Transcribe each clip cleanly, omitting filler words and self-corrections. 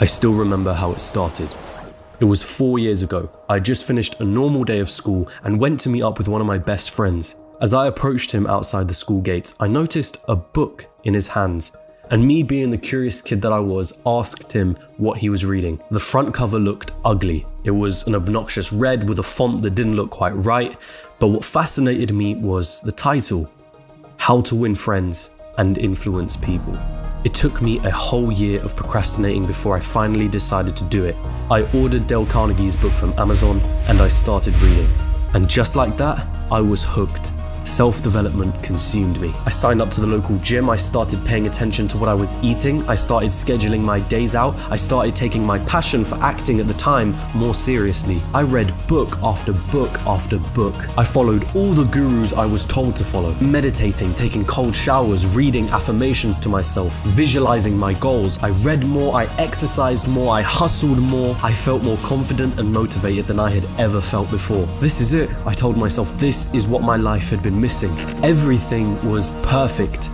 I still remember how it started. It was 4 years ago. I had just finished a normal day of school and went to meet up with one of my best friends. As I approached him outside the school gates, I noticed a book in his hands, and me being the curious kid that I was, asked him what he was reading. The front cover looked ugly. It was an obnoxious red with a font that didn't look quite right, but what fascinated me was the title, How to Win Friends and Influence People. It took me a whole year of procrastinating before I finally decided to do it. I ordered Dale Carnegie's book from Amazon and I started reading. And just like that, I was hooked. Self-development consumed me. I signed up to the local gym, I started paying attention to what I was eating, I started scheduling my days out, I started taking my passion for acting at the time more seriously. I read book after book after book. I followed all the gurus I was told to follow, meditating, taking cold showers, reading affirmations to myself, visualizing my goals. I read more, I exercised more, I hustled more. I felt more confident and motivated than I had ever felt before. This is it, I told myself, this is what my life had been missing. Everything was perfect.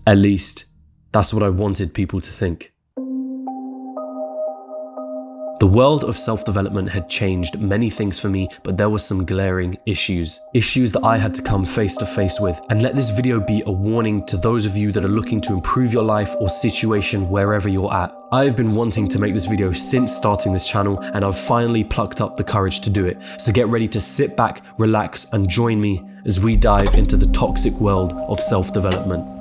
At least, that's what I wanted people to think. The world of self-development had changed many things for me, but there were some glaring issues. Issues that I had to come face to face with. And let this video be a warning to those of you that are looking to improve your life or situation wherever you're at. I've been wanting to make this video since starting this channel, and I've finally plucked up the courage to do it. So get ready to sit back, relax, and join me as we dive into the toxic world of self-development.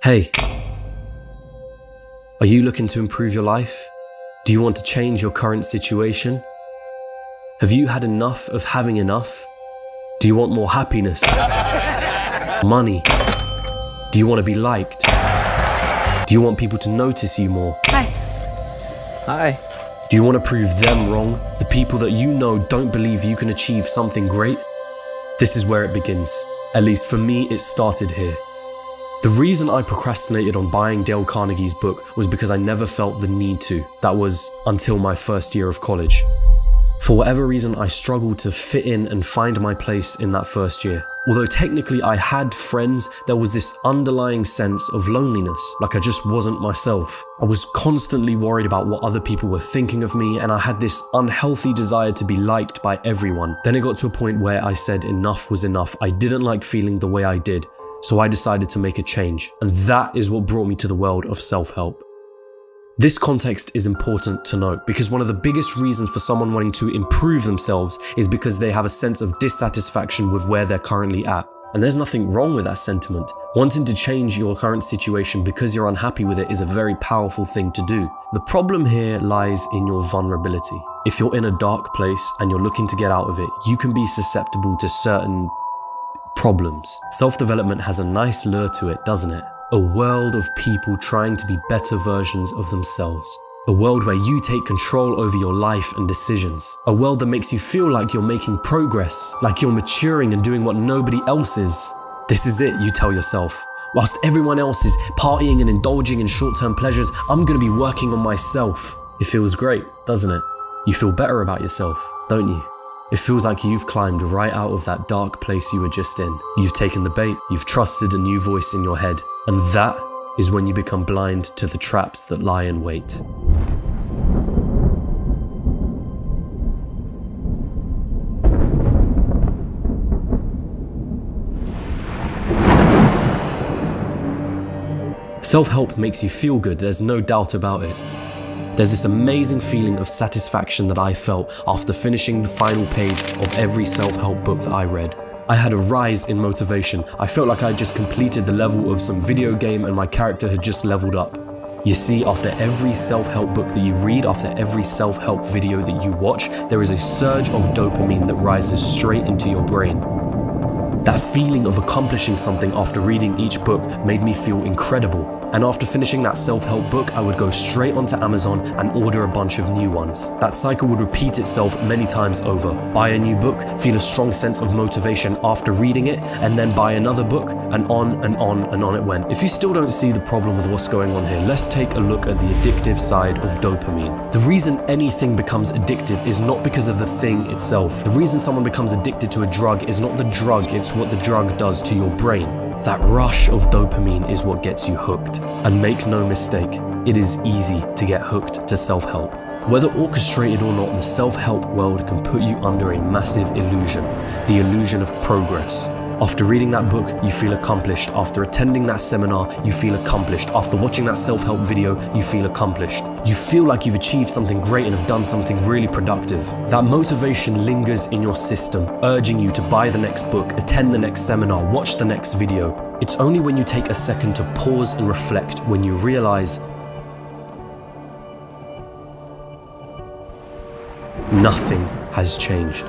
Hey, are you looking to improve your life? Do you want to change your current situation? Have you had enough of having enough? Do you want more happiness? Money? Do you want to be liked? Do you want people to notice you more? Hi. Hi. Do you want to prove them wrong? The people that you know don't believe you can achieve something great? This is where it begins. At least for me, it started here. The reason I procrastinated on buying Dale Carnegie's book was because I never felt the need to. That was until my first year of college. For whatever reason, I struggled to fit in and find my place in that first year. Although technically I had friends, there was this underlying sense of loneliness, like I just wasn't myself. I was constantly worried about what other people were thinking of me, and I had this unhealthy desire to be liked by everyone. Then it got to a point where I said enough was enough. I didn't like feeling the way I did. So I decided to make a change, and that is what brought me to the world of self-help. This context is important to note because one of the biggest reasons for someone wanting to improve themselves is because they have a sense of dissatisfaction with where they're currently at. And there's nothing wrong with that sentiment. Wanting to change your current situation because you're unhappy with it is a very powerful thing to do. The problem here lies in your vulnerability. If you're in a dark place and you're looking to get out of it, you can be susceptible to certain problems. Self-development has a nice lure to it, doesn't it? A world of people trying to be better versions of themselves. A world where you take control over your life and decisions. A world that makes you feel like you're making progress, like you're maturing and doing what nobody else is. This is it, you tell yourself. Whilst everyone else is partying and indulging in short-term pleasures, I'm gonna be working on myself. It feels great, doesn't it? You feel better about yourself, don't you? It feels like you've climbed right out of that dark place you were just in. You've taken the bait, you've trusted a new voice in your head, and that is when you become blind to the traps that lie in wait. Self-help makes you feel good, there's no doubt about it. There's this amazing feeling of satisfaction that I felt after finishing the final page of every self-help book that I read. I had a rise in motivation. I felt like I had just completed the level of some video game and my character had just leveled up. You see, after every self-help book that you read, after every self-help video that you watch, there is a surge of dopamine that rises straight into your brain. That feeling of accomplishing something after reading each book made me feel incredible. And after finishing that self-help book, I would go straight onto Amazon and order a bunch of new ones. That cycle would repeat itself many times over. Buy a new book, feel a strong sense of motivation after reading it, and then buy another book, and on and on and on it went. If you still don't see the problem with what's going on here, let's take a look at the addictive side of dopamine. The reason anything becomes addictive is not because of the thing itself. The reason someone becomes addicted to a drug is not the drug, it's what the drug does to your brain. That rush of dopamine is what gets you hooked. And make no mistake, it is easy to get hooked to self-help. Whether orchestrated or not, the self-help world can put you under a massive illusion, the illusion of progress. After reading that book, you feel accomplished. After attending that seminar, you feel accomplished. After watching that self-help video, you feel accomplished. You feel like you've achieved something great and have done something really productive. That motivation lingers in your system, urging you to buy the next book, attend the next seminar, watch the next video. It's only when you take a second to pause and reflect when you realize nothing has changed.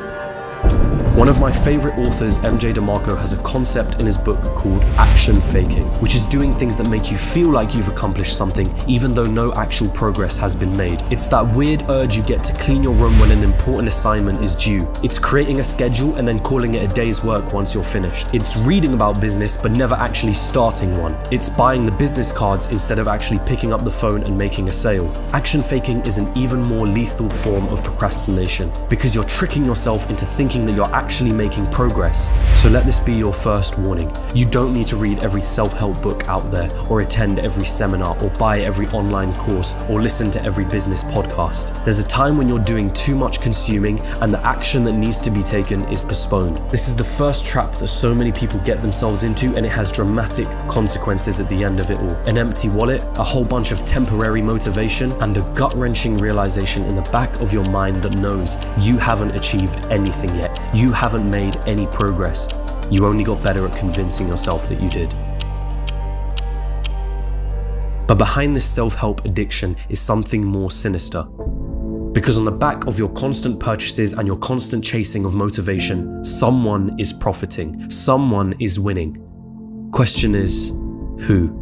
One of my favorite authors, MJ DeMarco, has a concept in his book called action faking, which is doing things that make you feel like you've accomplished something even though no actual progress has been made. It's that weird urge you get to clean your room when an important assignment is due. It's creating a schedule and then calling it a day's work once you're finished. It's reading about business but never actually starting one. It's buying the business cards instead of actually picking up the phone and making a sale. Action faking is an even more lethal form of procrastination because you're tricking yourself into thinking that you're actually making progress. So let this be your first warning. You don't need to read every self-help book out there, or attend every seminar, or buy every online course, or listen to every business podcast. There's a time when you're doing too much consuming and the action that needs to be taken is postponed. This is the first trap that so many people get themselves into, and it has dramatic consequences at the end of it all. An empty wallet, a whole bunch of temporary motivation, and a gut-wrenching realization in the back of your mind that knows you haven't achieved anything yet. You haven't made any progress. You only got better at convincing yourself that you did. But behind this self-help addiction is something more sinister. Because on the back of your constant purchases and your constant chasing of motivation, someone is profiting, someone is winning. Question is, who?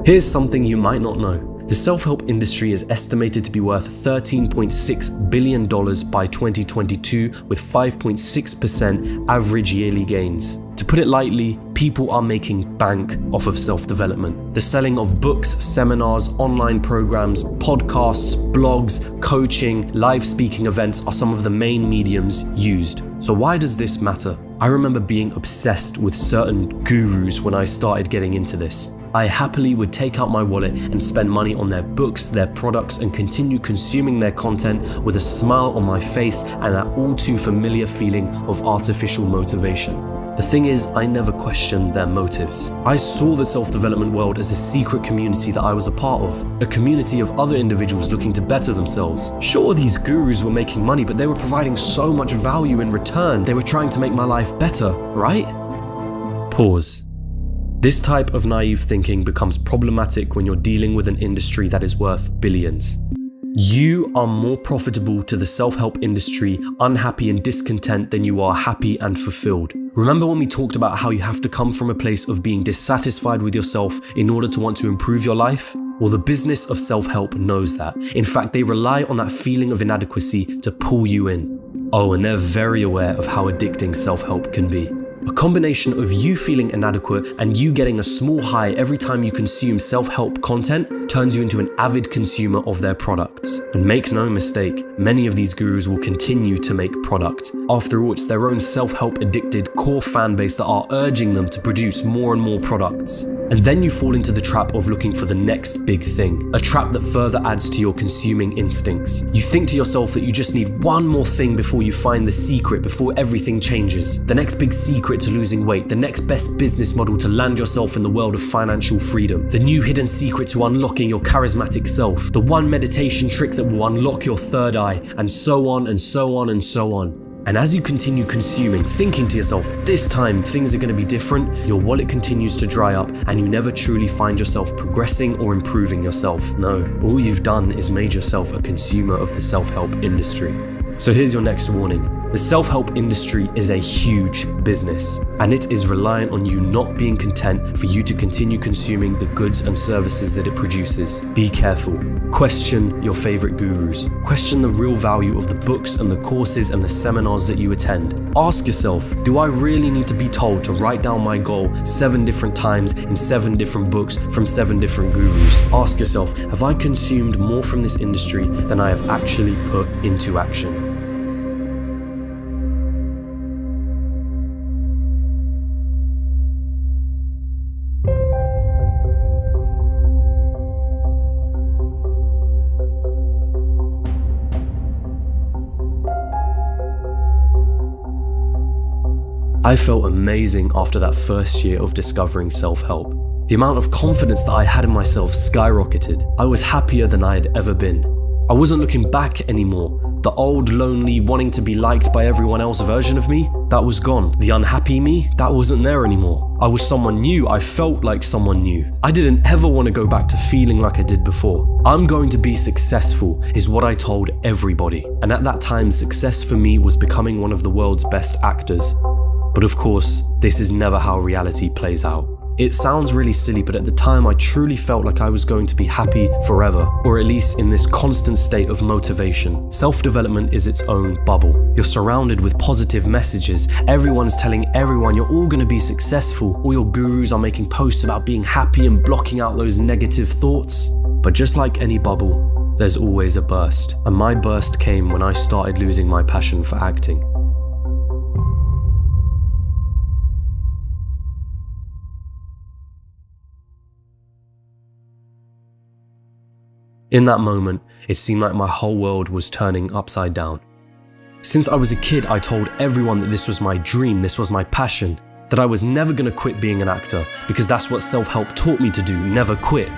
Here's something you might not know. The self-help industry is estimated to be worth $13.6 billion by 2022, with 5.6% average yearly gains. To put it lightly, people are making bank off of self-development. The selling of books, seminars, online programs, podcasts, blogs, coaching, live speaking events are some of the main mediums used. So why does this matter? I remember being obsessed with certain gurus when I started getting into this. I happily would take out my wallet and spend money on their books, their products, and continue consuming their content with a smile on my face and that all too familiar feeling of artificial motivation. The thing is, I never questioned their motives. I saw the self-development world as a secret community that I was a part of, a community of other individuals looking to better themselves. Sure, these gurus were making money, but they were providing so much value in return. They were trying to make my life better, right? Pause. This type of naive thinking becomes problematic when you're dealing with an industry that is worth billions. You are more profitable to the self-help industry unhappy and discontent than you are happy and fulfilled. Remember when we talked about how you have to come from a place of being dissatisfied with yourself in order to want to improve your life? Well, the business of self-help knows that. In fact, they rely on that feeling of inadequacy to pull you in. Oh, and they're very aware of how addicting self-help can be. A combination of you feeling inadequate and you getting a small high every time you consume self-help content turns you into an avid consumer of their products. And make no mistake, many of these gurus will continue to make products. After all, it's their own self-help addicted core fan base that are urging them to produce more and more products. And then you fall into the trap of looking for the next big thing, a trap that further adds to your consuming instincts. You think to yourself that you just need one more thing before you find the secret, before everything changes. The next big secret to losing weight, the next best business model to land yourself in the world of financial freedom, the new hidden secret to unlocking your charismatic self, the one meditation trick that will unlock your third eye, and so on and so on and so on. And as you continue consuming, thinking to yourself, this time things are going to be different, your wallet continues to dry up and you never truly find yourself progressing or improving yourself. No, all you've done is made yourself a consumer of the self-help industry. So here's your next warning. The self-help industry is a huge business, and it is reliant on you not being content for you to continue consuming the goods and services that it produces. Be careful. Question your favorite gurus. Question the real value of the books and the courses and the seminars that you attend. Ask yourself, do I really need to be told to write down my goal 7 different times in 7 different books from 7 different gurus? Ask yourself, have I consumed more from this industry than I have actually put into action? I felt amazing after that first year of discovering self-help. The amount of confidence that I had in myself skyrocketed. I was happier than I had ever been. I wasn't looking back anymore. The old, lonely, wanting to be liked by everyone else version of me, that was gone. The unhappy me, that wasn't there anymore. I was someone new. I felt like someone new. I didn't ever want to go back to feeling like I did before. I'm going to be successful is what I told everybody. And at that time, success for me was becoming one of the world's best actors. But of course, this is never how reality plays out. It sounds really silly, but at the time I truly felt like I was going to be happy forever, or at least in this constant state of motivation. Self-development is its own bubble. You're surrounded with positive messages. Everyone's telling everyone you're all going to be successful. All your gurus are making posts about being happy and blocking out those negative thoughts. But just like any bubble, there's always a burst. And my burst came when I started losing my passion for acting. In that moment, it seemed like my whole world was turning upside down. Since I was a kid, I told everyone that this was my dream, this was my passion, that I was never going to quit being an actor, because that's what self-help taught me to do, never quit.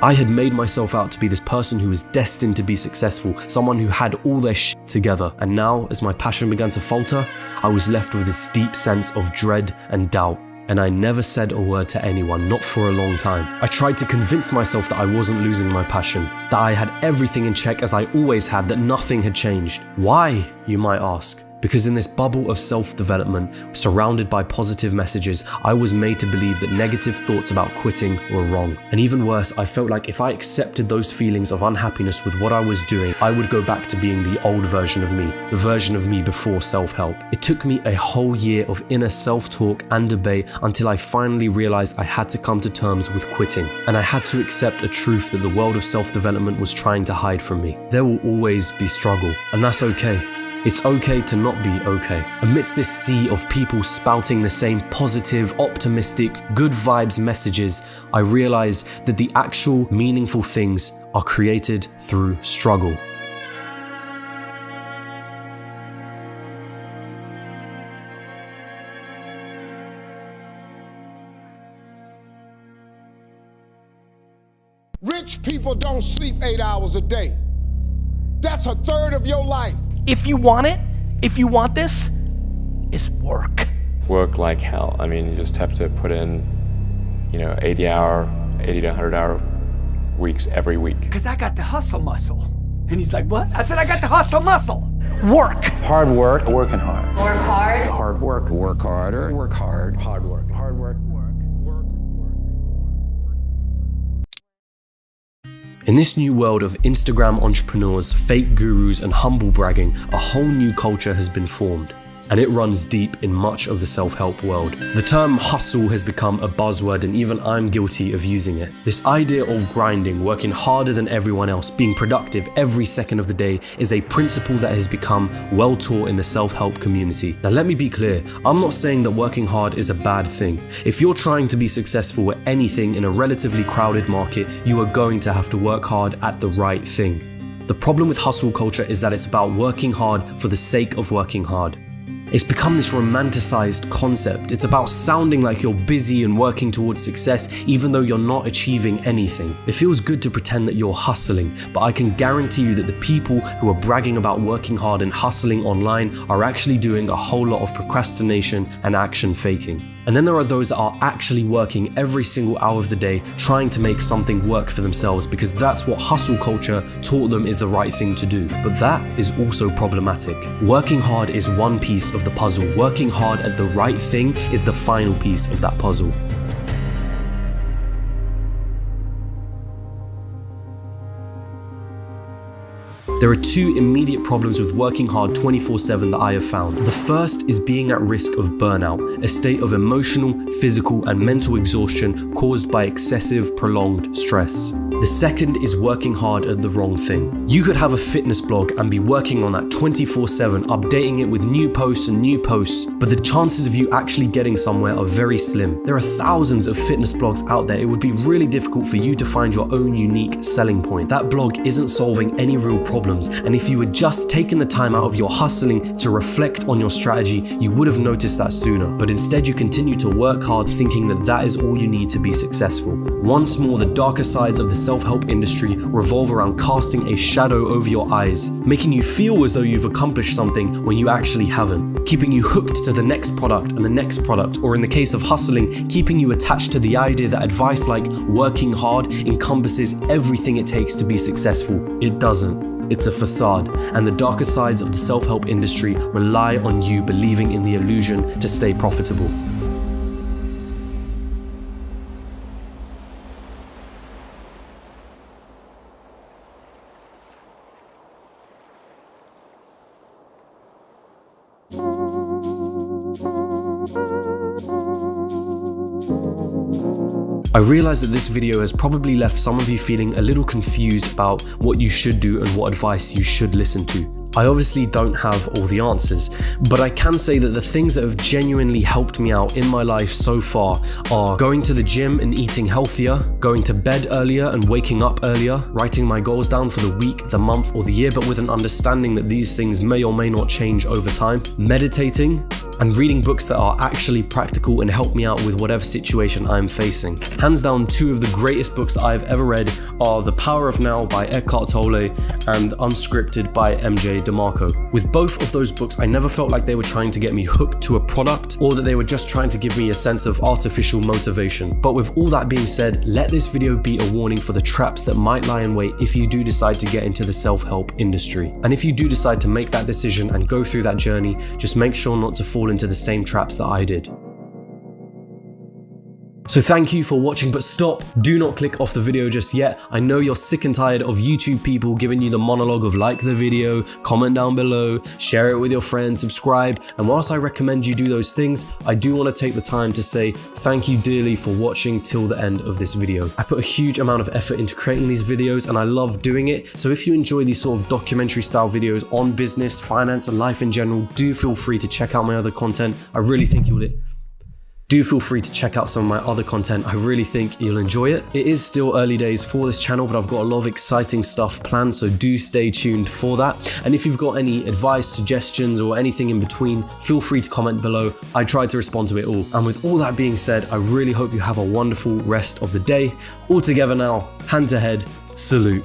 I had made myself out to be this person who was destined to be successful, someone who had all their shit together, and now, as my passion began to falter, I was left with this deep sense of dread and doubt. And I never said a word to anyone, not for a long time. I tried to convince myself that I wasn't losing my passion, that I had everything in check as I always had, that nothing had changed. Why, you might ask? Because in this bubble of self-development, surrounded by positive messages, I was made to believe that negative thoughts about quitting were wrong. And even worse, I felt like if I accepted those feelings of unhappiness with what I was doing, I would go back to being the old version of me, the version of me before self-help. It took me a whole year of inner self-talk and debate until I finally realized I had to come to terms with quitting. And I had to accept a truth that the world of self-development was trying to hide from me. There will always be struggle, and that's okay. It's okay to not be okay. Amidst this sea of people spouting the same positive, optimistic, good vibes messages, I realized that the actual meaningful things are created through struggle. Rich people don't sleep 8 hours a day. That's a third of your life. If you want it, if you want this, it's work. Work like hell. I mean, you just have to put in, 80 to 100 hour weeks every week. Because I got the hustle muscle. And he's like, what? I said, I got the hustle muscle. Work. Hard work, working hard. Work hard. Hard work, work harder. Work hard. Hard work. Hard work. In this new world of Instagram entrepreneurs, fake gurus, and humble bragging, a whole new culture has been formed. And it runs deep in much of the self-help world. The term hustle has become a buzzword, and even I'm guilty of using it. This idea of grinding, working harder than everyone else, being productive every second of the day is a principle that has become well taught in the self-help community. Now let me be clear, I'm not saying that working hard is a bad thing. If you're trying to be successful at anything in a relatively crowded market, you are going to have to work hard at the right thing. The problem with hustle culture is that it's about working hard for the sake of working hard. It's become this romanticized concept. It's about sounding like you're busy and working towards success even though you're not achieving anything. It feels good to pretend that you're hustling, but I can guarantee you that the people who are bragging about working hard and hustling online are actually doing a whole lot of procrastination and action faking. And then there are those that are actually working every single hour of the day trying to make something work for themselves because that's what hustle culture taught them is the right thing to do. But that is also problematic. Working hard is one piece of the puzzle. Working hard at the right thing is the final piece of that puzzle. There are two immediate problems with working hard 24/7 that I have found. The first is being at risk of burnout, a state of emotional, physical, and mental exhaustion caused by excessive, prolonged stress. The second is working hard at the wrong thing. You could have a fitness blog and be working on that 24/7, updating it with new posts, but the chances of you actually getting somewhere are very slim. There are thousands of fitness blogs out there. It would be really difficult for you to find your own unique selling point. That blog isn't solving any real problems, and if you had just taken the time out of your hustling to reflect on your strategy, you would have noticed that sooner. But instead you continue to work hard thinking that that is all you need to be successful. Once more, the darker sides of the self-help industry revolve around casting a shadow over your eyes, making you feel as though you've accomplished something when you actually haven't, keeping you hooked to the next product and the next product, or in the case of hustling, keeping you attached to the idea that advice like working hard encompasses everything it takes to be successful. It doesn't. It's a facade, and the darker sides of the self-help industry rely on you believing in the illusion to stay profitable. I realize that this video has probably left some of you feeling a little confused about what you should do and what advice you should listen to. I obviously don't have all the answers, but I can say that the things that have genuinely helped me out in my life so far are going to the gym and eating healthier, going to bed earlier and waking up earlier, writing my goals down for the week, the month, or the year, but with an understanding that these things may or may not change over time, meditating, and reading books that are actually practical and help me out with whatever situation I'm facing. Hands down, two of the greatest books that I've ever read are The Power of Now by Eckhart Tolle and Unscripted by MJ DeMarco. With both of those books, I never felt like they were trying to get me hooked to a product or that they were just trying to give me a sense of artificial motivation. But with all that being said, let this video be a warning for the traps that might lie in wait if you do decide to get into the self-help industry. And if you do decide to make that decision and go through that journey, just make sure not to fall into the same traps that I did. So thank you for watching, but stop, do not click off the video just yet. I know you're sick and tired of YouTube people giving you the monologue of like the video, comment down below, share it with your friends, subscribe, and whilst I recommend you do those things, I do want to take the time to say thank you dearly for watching till the end of this video. I put a huge amount of effort into creating these videos and I love doing it, so if you enjoy these sort of documentary style videos on business, finance, and life in general, do feel free to check out my other content. I really think you'll enjoy it. It is still early days for this channel, but I've got a lot of exciting stuff planned, so do stay tuned for that. And if you've got any advice, suggestions, or anything in between, feel free to comment below. I try to respond to it all. And with all that being said, I really hope you have a wonderful rest of the day. All together now, hand to head, salute.